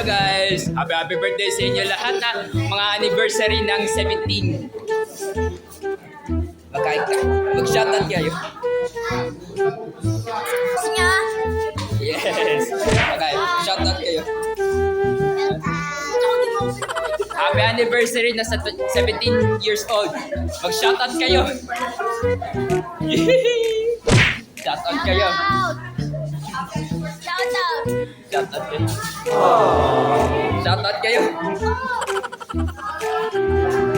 guys! Happy birthday sa inyo lahat ha! Mga anniversary ng 17. Magkain ka. Mag-shoutout kayo. Yes! Okay, shoutout kayo. Happy anniversary na sa 17 years old. Mag-shoutout kayo. Shoutout kayo. Shoutout kayo. Shoutout kayo.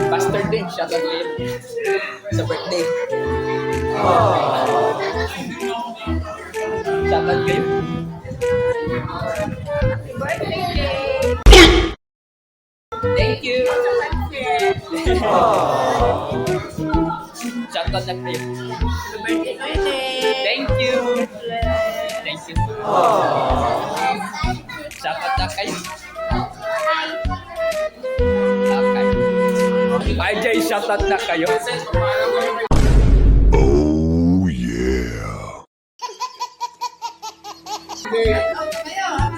Pastor din, shoutout kayo. Sa birthday. Shoutout kayo. Thank you. Shoutout lang kayo. Thank you. Thank you. Shoutout lang kayo. Okay. RJ, shoutout na kayo. Oh yeah.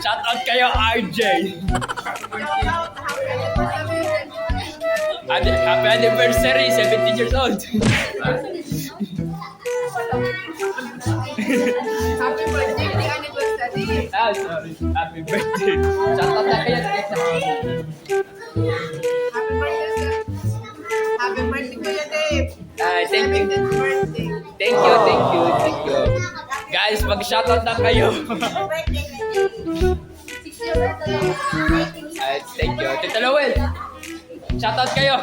Shoutout kayo, RJ. Happy anniversary, 17 years old. Happy birthday, the anniversary. Ah, sorry. Happy birthday. Shoutout na kayo. Happy birthday, sir. Happy birthday, Kuya Dave. Thank you. 17th birthday. Thank you. Guys, mag-shoutout na kayo. Thank you. Tita Lowell, shoutout kayo.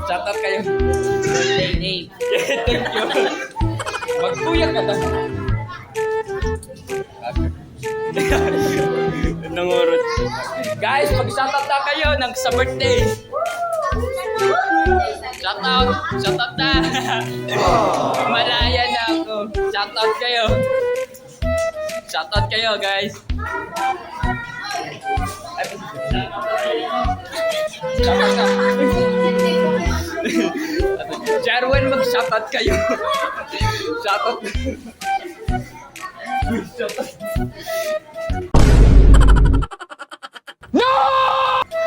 Shoutout kayo. Thank you. Magpuyag ka na. Nangurot. Guys, mag-shoutout na kayo ng sa birthday. Shoutout na. Malaya na ako. Shoutout kayo, guys. Shoutout na. Jarwin, mag-shoutout kayo. Shoutout. No!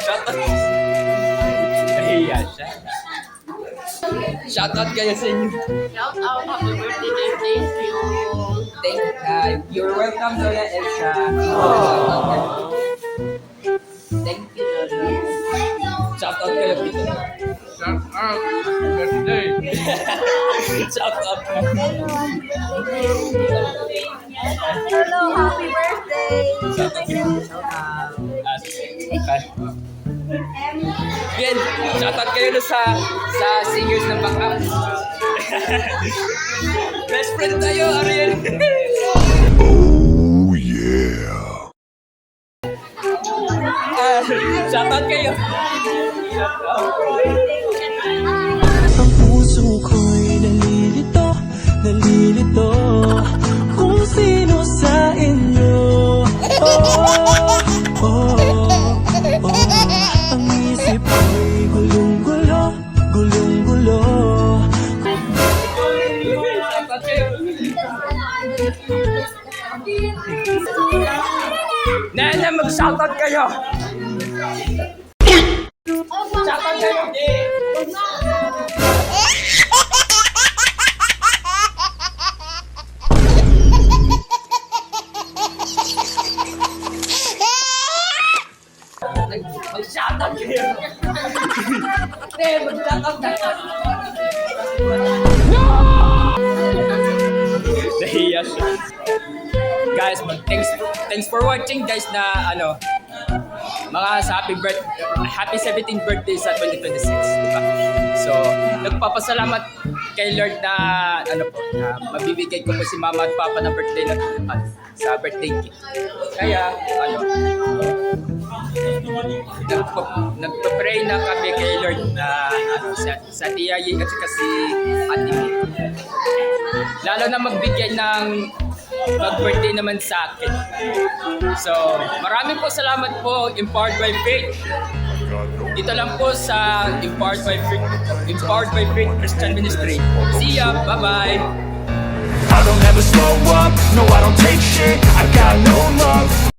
Shoutout. Nahiya siya. Shoutout kayo sa inyo. Shout out, happy birthday, Dave. Thank you. You're welcome, Lola Elsa. Thank you, Lord. Shoutout kayo, Peter. Shout out, birthday. Shoutout. Hello, happy birthday. Again, shoutout kayo na sa singers ng backup. Best friend tayo, Ariel. Oh yeah. Shoutout kayo. Ang puso ko'y nalilito kung sino sa inyo. Ang isip ko'y gulong-gulo. Shoutout kayo. Nana, mag-shoutout kayo. Shoutout kayo. Mag-shoutout kayo. Mag-shoutout kayo. Nahiya siya. Guys, thanks for watching guys na mga happy 17th birthday sa 2026, diba? So, nagpapasalamat kay Lord na na mabibigay ko po si Mama at Papa ng birthday sa birthday gift. Kaya nagpa-pray na kami kay Lord na sa Tia Ying at saka si Ate May. Lalo na magbigay ng mag-birthday naman sa akin. So, maraming po salamat po, Empowered by Faith. Dito lang po sa Empowered by Faith Christian Ministry. See ya! Bye-bye! I don't ever slow up, no I don't take shit. I got